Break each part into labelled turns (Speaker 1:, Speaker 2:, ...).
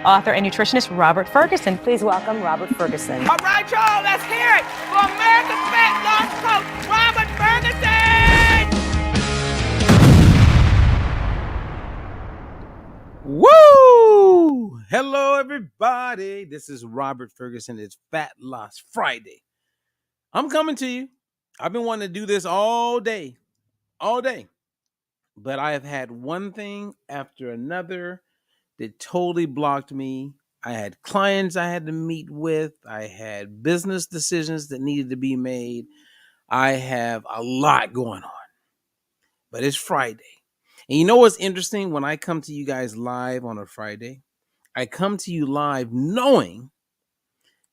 Speaker 1: author and nutritionist Robert Ferguson. Please welcome Robert Ferguson.
Speaker 2: All right, y'all, let's hear it for America's Fat Loss Coach, Robert Ferguson!
Speaker 3: Woo! Hello, everybody. This is Robert Ferguson. It's Fat Loss Friday. I'm coming to you. I've been wanting to do this all day. But I have had one thing after another that totally blocked me. I had clients I had to meet with. I had business decisions that needed to be made. I have a lot going on. But it's Friday. And you know what's interesting? When I come to you guys live on a Friday, I come to you live knowing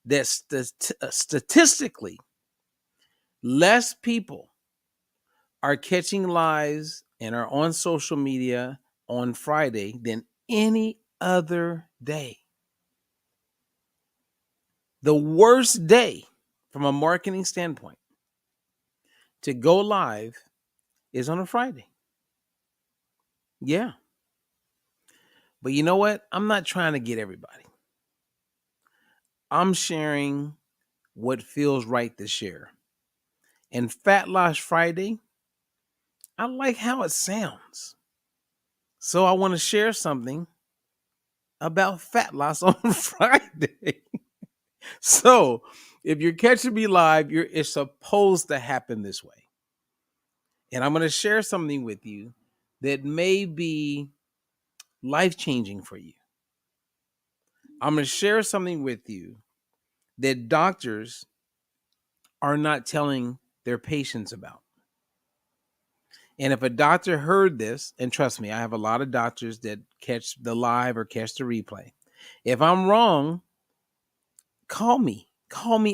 Speaker 3: that statistically, less people are catching lives and are on social media on Friday than any other day. The worst day from a marketing standpoint to go live is on a Friday. Yeah. But you know what? I'm not trying to get everybody. I'm sharing what feels right to share. And Fat Loss Friday, I like how it sounds. So I want to share something about fat loss on Friday. So if you're catching me live, it's supposed to happen this way. And I'm going to share something with you that may be life-changing for you. I'm going to share something with you that doctors are not telling their patients about. And if a doctor heard this, and trust me, I have a lot of doctors that catch the live or catch the replay. If I'm wrong, call me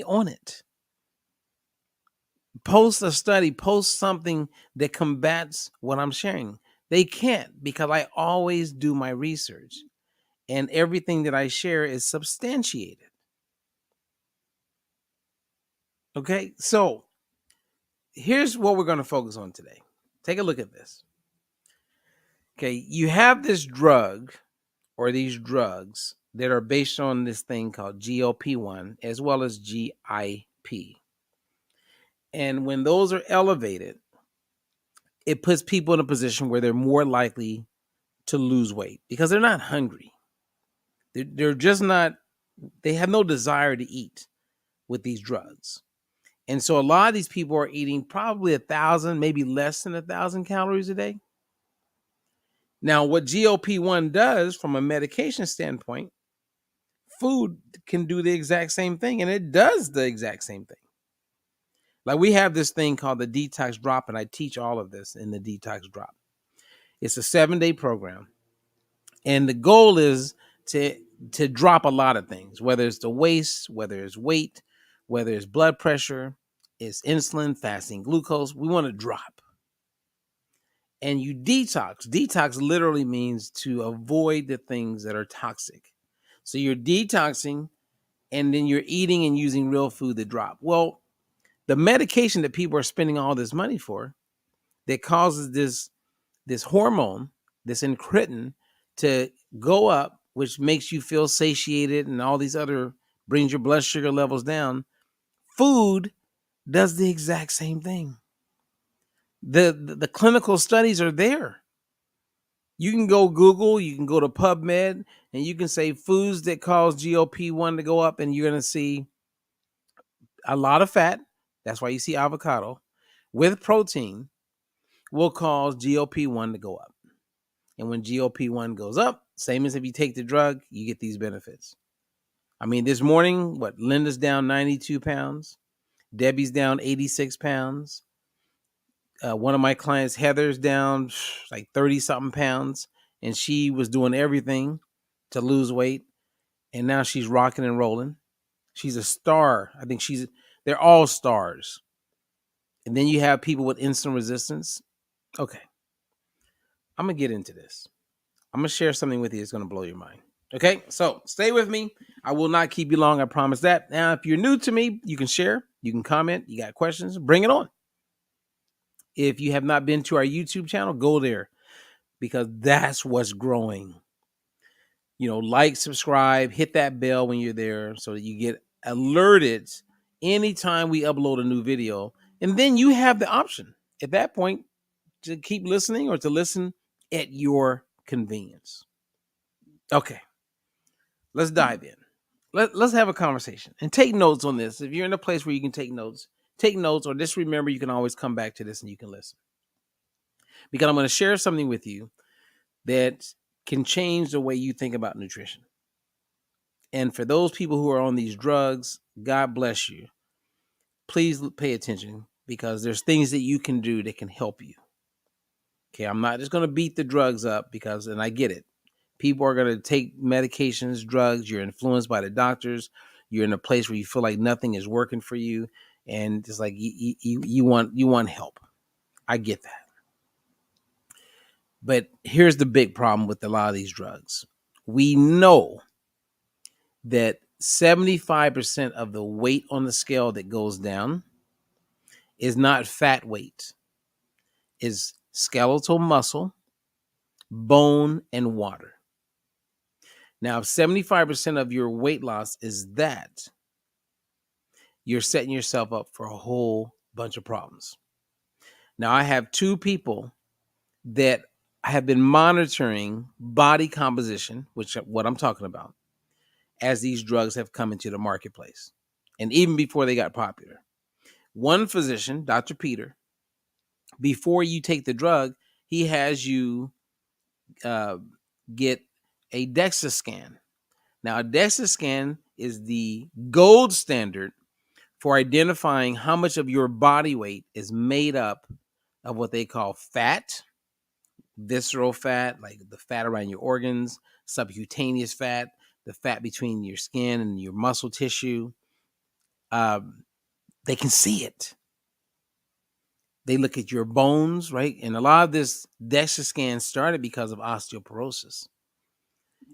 Speaker 3: on it. Post a study, post something that combats what I'm sharing. They can't, because I always do my research and everything that I share is substantiated. Okay, so here's what we're going to focus on today. Take a look at this. Okay, you have this drug or these drugs that are based on this thing called GLP-1 as well as GIP. And when those are elevated, it puts people in a position where they're more likely to lose weight because they're not hungry. They're just not, they have no desire to eat with these drugs. And so a lot of these people are eating probably 1,000, maybe less than 1,000 calories a day. Now, what GLP-1 does from a medication standpoint, food can do the exact same thing, and it does the exact same thing. Like we have this thing called the detox drop, and I teach all of this in the detox drop. It's a 7-day program, and the goal is to drop a lot of things, whether it's the waist, whether it's weight, whether it's blood pressure, it's insulin, fasting glucose. We want to drop. And you detox. Detox literally means to avoid the things that are toxic. So you're detoxing, and then you're eating and using real food to drop. Well, the medication that people are spending all this money for that causes this hormone, this incretin, to go up, which makes you feel satiated and all these other, brings your blood sugar levels down. Food does the exact same thing. The clinical studies are there. You can go Google, you can go to PubMed, and you can say foods that cause GLP-1 to go up, and you're going to see a lot of fat. That's why you see avocado with protein will cause GLP-1 to go up. And when GLP-1 goes up, same as if you take the drug, you get these benefits. I mean, this morning, Linda's down 92 pounds. Debbie's down 86 pounds. One of my clients, Heather's down like 30-something pounds. And she was doing everything to lose weight. And now she's rocking and rolling. She's a star. I think they're all stars. And then you have people with insulin resistance. Okay. I'm going to get into this. I'm going to share something with you that's going to blow your mind. Okay, so stay with me. I will not keep you long. I promise that. Now, if you're new to me, you can share. You can comment. You got questions. Bring it on. If you have not been to our YouTube channel, go there because that's what's growing. Like, subscribe, hit that bell when you're there so that you get alerted anytime we upload a new video. And then you have the option at that point to keep listening or to listen at your convenience. Okay, let's dive in. Let's have a conversation and take notes on this. If you're in a place where you can take notes, or just remember you can always come back to this and you can listen. Because I'm going to share something with you that can change the way you think about nutrition. And for those people who are on these drugs, God bless you. Please pay attention because there's things that you can do that can help you. Okay, I'm not just going to beat the drugs up and I get it. People are going to take medications, drugs. You're influenced by the doctors. You're in a place where you feel like nothing is working for you. And it's like you want help. I get that. But here's the big problem with a lot of these drugs. We know that 75% of the weight on the scale that goes down is not fat weight, is skeletal muscle, bone, and water. Now, if 75% of your weight loss is that, you're setting yourself up for a whole bunch of problems. Now, I have two people that have been monitoring body composition, which is what I'm talking about, as these drugs have come into the marketplace, and even before they got popular. One physician, Dr. Peter, before you take the drug, he has you get a DEXA scan. Now, a DEXA scan is the gold standard for identifying how much of your body weight is made up of what they call fat, visceral fat, like the fat around your organs, subcutaneous fat, the fat between your skin and your muscle tissue. They can see it. They look at your bones, right? And a lot of this DEXA scan started because of osteoporosis.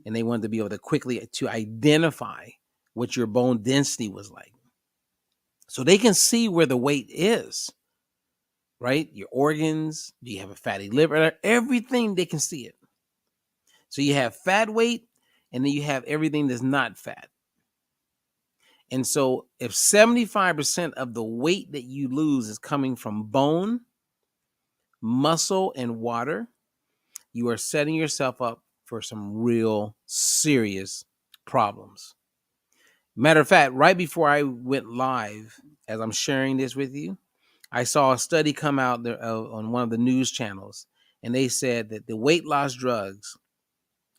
Speaker 3: And they wanted to be able to quickly to identify what your bone density was like. So they can see where the weight is, right? Your organs, do you have a fatty liver? Everything, they can see it. So you have fat weight, and then you have everything that's not fat. And so if 75% of the weight that you lose is coming from bone, muscle, and water, you are setting yourself up for some real serious problems. Matter of fact, right before I went live, as I'm sharing this with you, I saw a study come out there, on one of the news channels, and they said that the weight loss drugs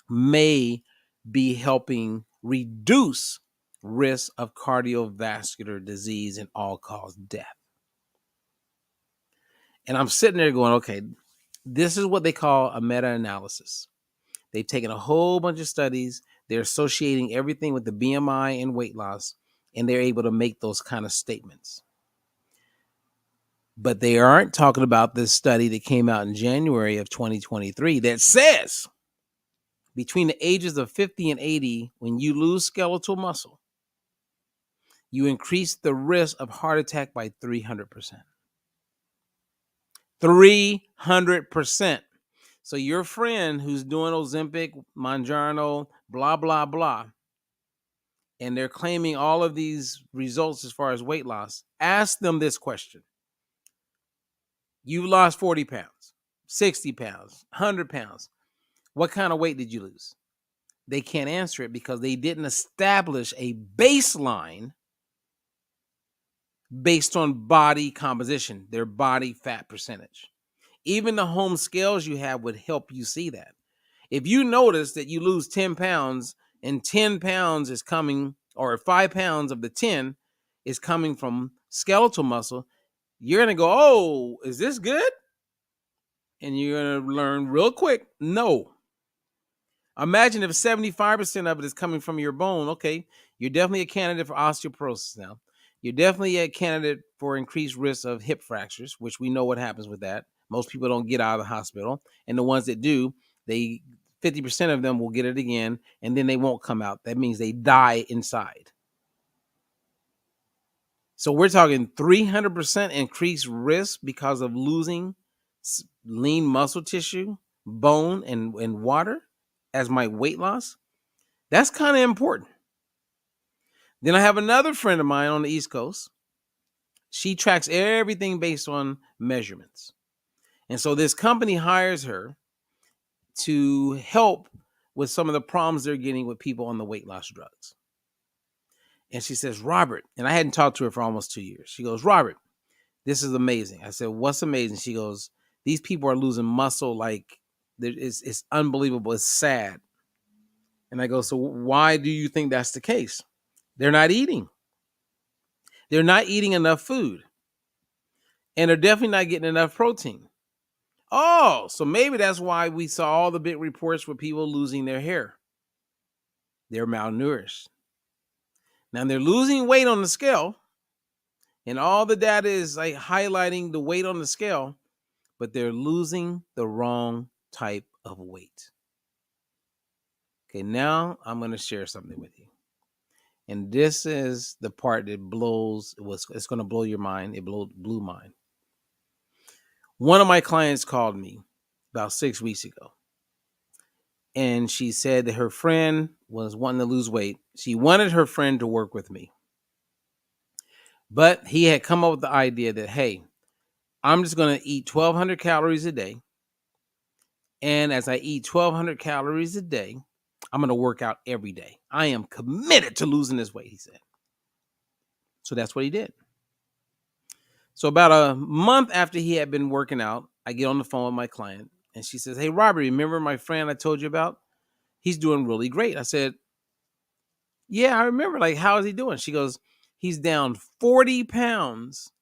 Speaker 3: may be helping reduce risk of cardiovascular disease and all-cause death. And I'm sitting there going, okay, this is what they call a meta-analysis. They've taken a whole bunch of studies. They're associating everything with the BMI and weight loss, and they're able to make those kind of statements. But they aren't talking about this study that came out in January of 2023 that says between the ages of 50 and 80, when you lose skeletal muscle, you increase the risk of heart attack by 300%. 300%. So your friend who's doing Ozempic, Mounjaro, blah, blah, blah, and they're claiming all of these results as far as weight loss, ask them this question. You lost 40 pounds, 60 pounds, 100 pounds. What kind of weight did you lose? They can't answer it because they didn't establish a baseline based on body composition, their body fat percentage. Even the home scales you have would help you see that. If you notice that you lose 10 pounds and 10 pounds is coming, or 5 pounds of the 10 is coming from skeletal muscle, you're going to go, oh, is this good? And you're going to learn real quick, no. Imagine if 75% of it is coming from your bone. Okay, you're definitely a candidate for osteoporosis now. You're definitely a candidate for increased risk of hip fractures, which we know what happens with that. Most people don't get out of the hospital. And the ones that do, 50% of them will get it again, and then they won't come out. That means they die inside. So we're talking 300% increased risk because of losing lean muscle tissue, bone, and water as my weight loss. That's kind of important. Then I have another friend of mine on the East Coast. She tracks everything based on measurements. And so this company hires her to help with some of the problems they're getting with people on the weight loss drugs. And she says, Robert, and I hadn't talked to her for almost 2 years. She goes, Robert, this is amazing. I said, what's amazing? She goes, these people are losing muscle like it's unbelievable. It's sad. And I go, so why do you think that's the case? They're not eating. They're not eating enough food. And they're definitely not getting enough protein. Oh, so maybe that's why we saw all the big reports with people losing their hair. They're malnourished. Now they're losing weight on the scale, and all the data is like highlighting the weight on the scale, but they're losing the wrong type of weight. Okay, now I'm going to share something with you. And this is the part that it's going to blow your mind. It blew mine. One of my clients called me about 6 weeks ago. And she said that her friend was wanting to lose weight. She wanted her friend to work with me. But he had come up with the idea that, hey, I'm just going to eat 1,200 calories a day. And as I eat 1,200 calories a day, I'm going to work out every day. I am committed to losing this weight, he said. So that's what he did. So about a month after he had been working out, I get on the phone with my client and she says, hey, Robert, remember my friend I told you about? He's doing really great. I said, yeah, I remember. Like, how is he doing? She goes, he's down 40 pounds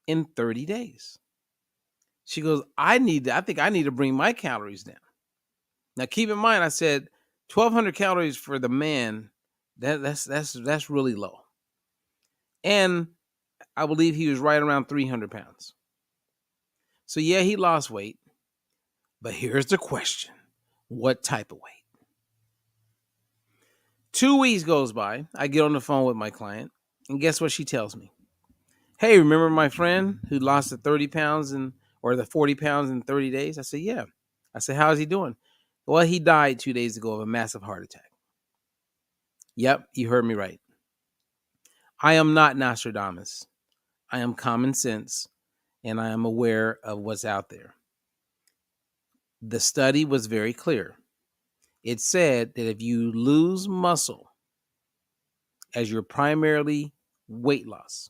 Speaker 3: in 30 days. She goes, I think I need to bring my calories down. Now, keep in mind, I said 1,200 calories for the man. That's really low. And I believe he was right around 300 pounds. So yeah, he lost weight. But here's the question. What type of weight? 2 weeks goes by. I get on the phone with my client. And guess what she tells me? Hey, remember my friend who lost the 30 pounds or the 40 pounds in 30 days? I said, yeah. I said, how's he doing? Well, he died 2 days ago of a massive heart attack. Yep, you heard me right. I am not Nostradamus. I am common sense, and I am aware of what's out there. The study was very clear. It said that if you lose muscle as your primarily weight loss,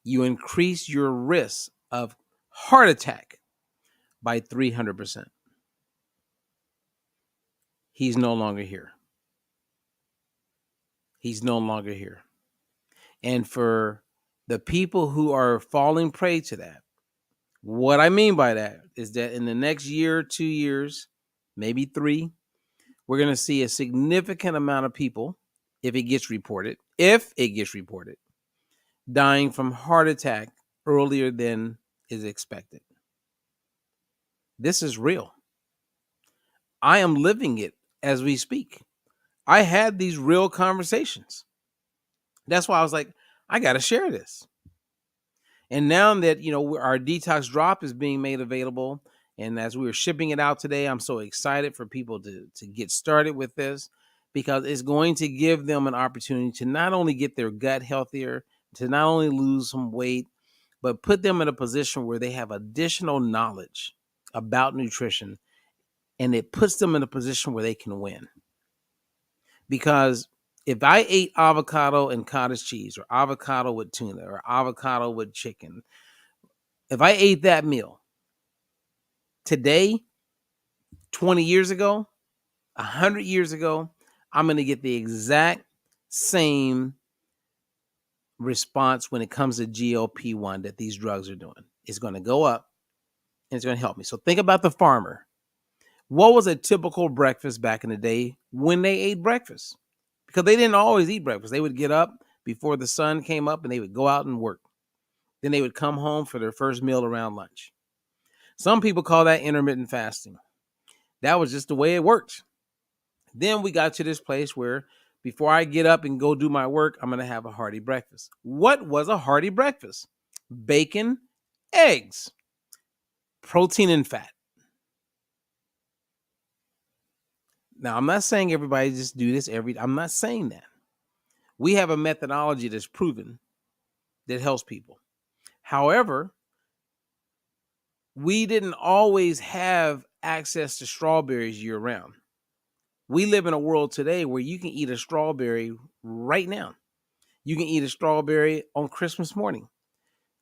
Speaker 3: you increase your risk of heart attack by 300%. He's no longer here. He's no longer here. And for the people who are falling prey to that, what I mean by that is that in the next year, 2 years, maybe 3, we're going to see a significant amount of people, if it gets reported, dying from heart attack earlier than is expected. This is real. I am living it as we speak. I had these real conversations. That's why I was like, I got to share this. And now that, our detox drop is being made available, and as we were shipping it out today, I'm so excited for people to get started with this, because it's going to give them an opportunity to not only get their gut healthier, to not only lose some weight, but put them in a position where they have additional knowledge about nutrition, and it puts them in a position where they can win. Because if I ate avocado and cottage cheese, or avocado with tuna, or avocado with chicken, if I ate that meal today, 20 years ago, 100 years ago, I'm going to get the exact same response when it comes to GLP-1 that these drugs are doing. It's going to go up and it's going to help me. So think about the farmer. What was a typical breakfast back in the day when they ate breakfast? Because they didn't always eat breakfast. They would get up before the sun came up and they would go out and work. Then they would come home for their first meal around lunch. Some people call that intermittent fasting. That was just the way it worked. Then we got to this place where before I get up and go do my work, I'm going to have a hearty breakfast. What was a hearty breakfast? Bacon, eggs, protein and fat. Now, I'm not saying everybody just do this I'm not saying that. We have a methodology that's proven that helps people. However, we didn't always have access to strawberries year round. We live in a world today where you can eat a strawberry right now. You can eat a strawberry on Christmas morning.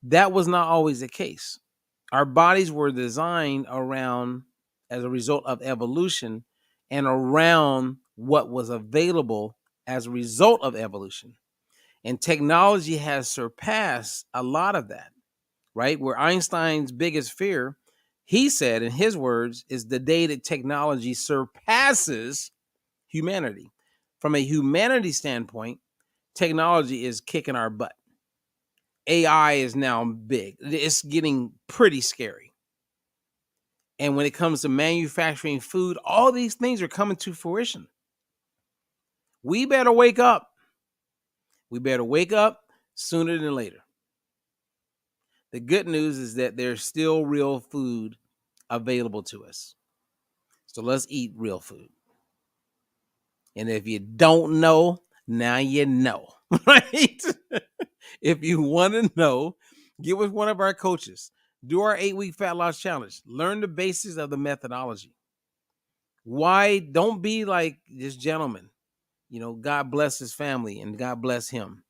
Speaker 3: That was not always the case. Our bodies were designed around, as a result of evolution, and around what was available as a result of evolution. And technology has surpassed a lot of that, right? Where Einstein's biggest fear, he said in his words, is the day that technology surpasses humanity. From a humanity standpoint, technology is kicking our butt. AI is now big. It's getting pretty scary. And when it comes to manufacturing food, all these things are coming to fruition. We better wake up. We better wake up sooner than later. The good news is that there's still real food available to us. So let's eat real food. And if you don't know, now you know, right? If you want to know, get with one of our coaches. Do our 8-week fat loss challenge. Learn the basics of the methodology. Why? Don't be like this gentleman. God bless his family and God bless him.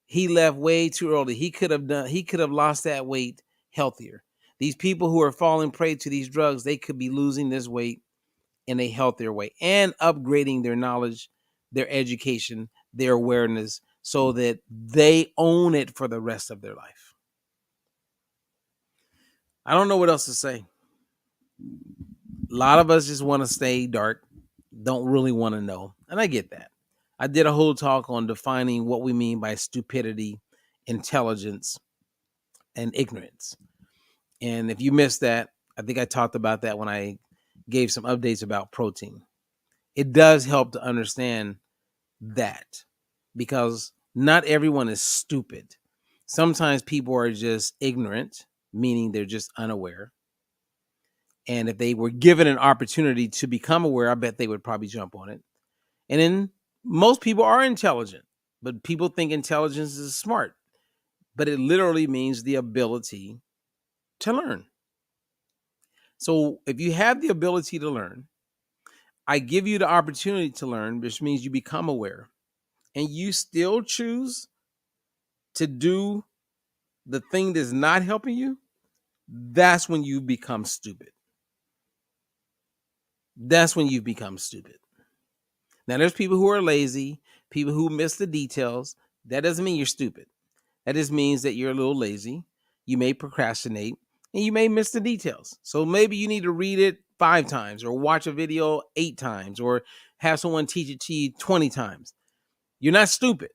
Speaker 3: He left way too early. He could have lost that weight healthier. These people who are falling prey to these drugs, they could be losing this weight in a healthier way and upgrading their knowledge, their education, their awareness, so that they own it for the rest of their life. I don't know what else to say. A lot of us just want to stay dark, don't really want to know. And I get that. I did a whole talk on defining what we mean by stupidity, intelligence, and ignorance. And if you missed that, I think I talked about that when I gave some updates about protein. It does help to understand that, because not everyone is stupid. Sometimes people are just ignorant, meaning they're just unaware. And if they were given an opportunity to become aware, I bet they would probably jump on it. And then most people are intelligent, but people think intelligence is smart. But it literally means the ability to learn. So if you have the ability to learn, I give you the opportunity to learn, which means you become aware, and you still choose to do the thing that's not helping you, that's when you become stupid. That's when you become stupid. Now, there's people who are lazy, people who miss the details. That doesn't mean you're stupid. That just means that you're a little lazy. You may procrastinate and you may miss the details. So maybe you need to read it 5 times or watch a video 8 times or have someone teach it to you 20 times. You're not stupid.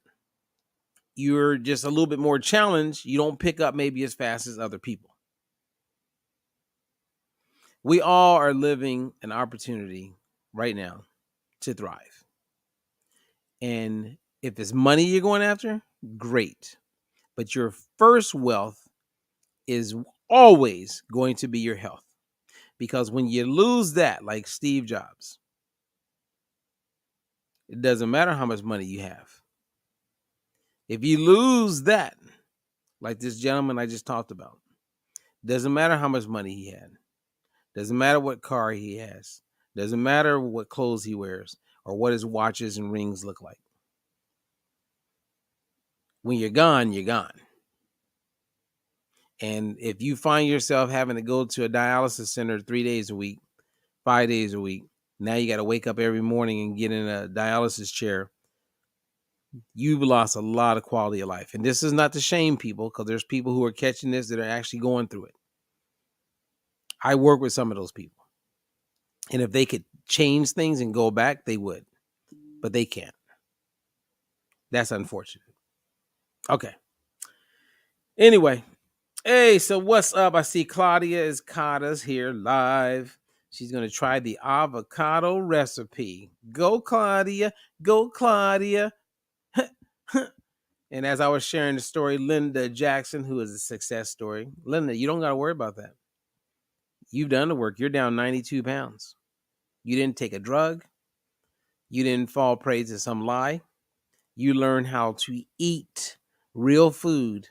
Speaker 3: You're just a little bit more challenged. You don't pick up maybe as fast as other people. We all are living an opportunity right now to thrive. And if it's money you're going after, great. But your first wealth is always going to be your health. Because when you lose that, like Steve Jobs, it doesn't matter how much money you have. If you lose that, like this gentleman I just talked about, doesn't matter how much money he had. Doesn't matter what car he has. Doesn't matter what clothes he wears or what his watches and rings look like. When you're gone, you're gone. And if you find yourself having to go to a dialysis center 3 days a week, 5 days a week, now you got to wake up every morning and get in a dialysis chair, you've lost a lot of quality of life. And this is not to shame people, because there's people who are catching this that are actually going through it. I work with some of those people. And if they could change things and go back, they would. But they can't. That's unfortunate. Okay. Anyway. Hey, so what's up? I see Claudia Escada's here live. She's going to try the avocado recipe. Go, Claudia. Go, Claudia. And as I was sharing the story, Linda Jackson, who is a success story. Linda, you don't got to worry about that. You've done the work. You're down 92 pounds. You didn't take a drug. You didn't fall prey to some lie. You learned how to eat real food,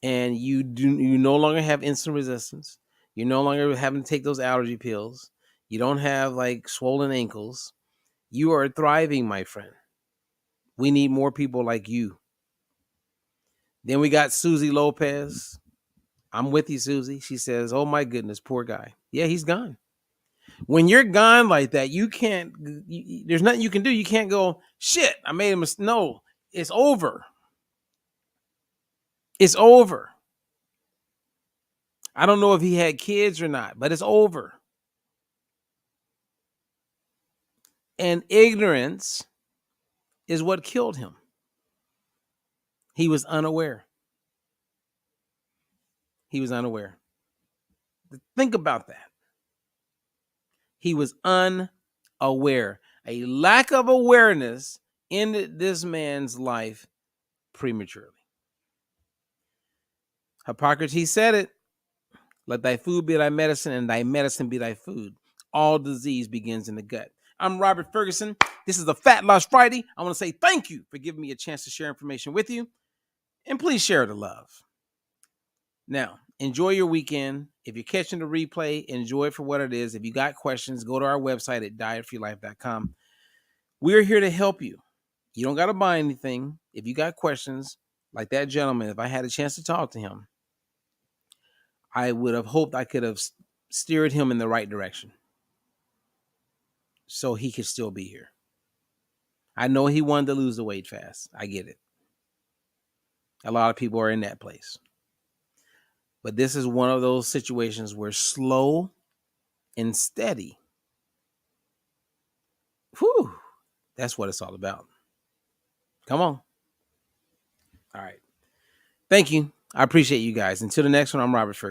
Speaker 3: and you no longer have insulin resistance. You're no longer having to take those allergy pills. You don't have like swollen ankles. You are thriving, my friend. We need more people like you. Then we got Susie Lopez. I'm with you, Susie. She says, oh my goodness, poor guy. Yeah, he's gone. When you're gone like that, you can't, there's nothing you can do. You can't go, shit, I made a mistake. No, it's over. It's over. I don't know if he had kids or not, but it's over. And ignorance is what killed him. He was unaware. He was unaware. Think about that. He was unaware. A lack of awareness ended this man's life prematurely. Hippocrates said it. Let thy food be thy medicine, and thy medicine be thy food. All disease begins in the gut. I'm Robert Ferguson. This is a Fat Loss Friday. I want to say thank you for giving me a chance to share information with you. And please share the love. Now, enjoy your weekend. If you're catching the replay, enjoy it for what it is. If you got questions, go to our website at dietfreelife.com. We're here to help you. You don't got to buy anything. If you got questions, like that gentleman, if I had a chance to talk to him, I would have hoped I could have steered him in the right direction so he could still be here. I know he wanted to lose the weight fast. I get it. A lot of people are in that place. But this is one of those situations where slow and steady, whew, that's what it's all about. Come on. All right. Thank you. I appreciate you guys. Until the next one, I'm Robert Ferguson.